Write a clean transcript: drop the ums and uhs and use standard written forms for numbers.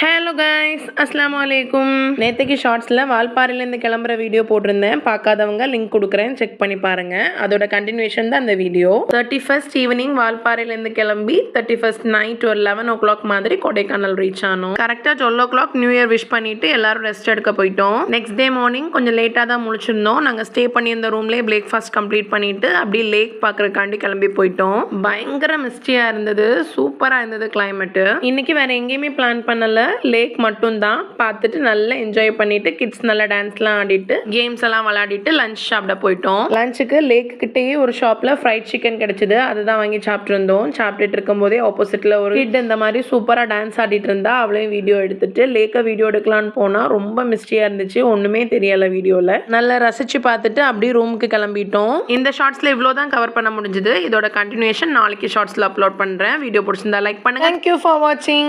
Hello guys, அஸ்ஸலாமு அலைக்கும். நேற்றுக்கு ஷார்ட்ஸில் வால்பாறையிலேருந்து கிளம்புற வீடியோ போட்டிருந்தேன். பார்க்காதவங்க லிங்க் கொடுக்குறேன், செக் பண்ணி பாருங்கள். அதோட கண்டினியூஷன் தான் அந்த வீடியோ. 31st ஈவினிங் வால்பாறையிலேருந்து கிளம்பி 31st நைட் ஒரு 11 o'clock மாதிரி கொடைக்கானல் ரீச் ஆனோம். கரெக்டாக 12 o'clock நியூ இயர் விஷ் பண்ணிட்டு எல்லாரும் ரெஸ்ட் எடுக்க போயிட்டோம். நெக்ஸ்ட் டே மார்னிங் கொஞ்சம் லேட்டாக தான் முழிச்சிருந்தோம். நாங்கள் ஸ்டே பண்ணியிருந்த ரூம்லேயே பிரேக்ஃபாஸ்ட் கம்ப்ளீட் பண்ணிட்டு அப்படியே லேக் பார்க்குறதுக்காண்டி கிளம்பி போயிட்டோம். பயங்கர மிஸ்டியாக இருந்தது, சூப்பராக இருந்தது கிளைமேட்டு. இன்னைக்கு வேற எங்கேயுமே பிளான் பண்ணல, லேக் மட்டும் தான் பார்த்துட்டு நல்லா என்ஜாய் பண்ணிட்டு கிட்ஸ் நல்லா டான்ஸ்லாம் ஆடிட்டு கேம்ஸ் எல்லாம் விளையாடிட்டு லஞ்ச் சாப்பிட போயிட்டோம். லஞ்சுக்கு லேக் கிட்டேயே ஒரு ஷாப்ல ஃப்ரைட் சிக்கன் கிடைச்சது, அதுதான் வாங்கி சாப்பிட்டு இருந்தோம். சாப்பிட்டுட்டு இருக்கும் போதே ஆப்போசிட்ல ஒரு கிட் இந்த மாதிரி சூப்பரா டான்ஸ் ஆடிட்டு இருந்தா, அவளையும் வீடியோ எடுத்துட்டு லேக்கை வீடியோ எடுக்கலான்னு போனா ரொம்ப மிஸ்டியா இருந்துச்சு, ஒண்ணுமே தெரியல வீடியோல. நல்லா ரசிச்சு பார்த்துட்டு அப்படியே ரூமுக்கு கிளம்பிட்டோம். இந்த ஷார்ட்ஸ்ல இவ்வளவுதான் கவர் பண்ண முடிஞ்சது. இதோட கண்டினியூஷன் நாளைக்கு ஷார்ட்ஸ்ல அப்லோட் பண்றேன். வீடியோ பிடிச்சிருந்தா லைக் பண்ணுங்க. Thank you for watching.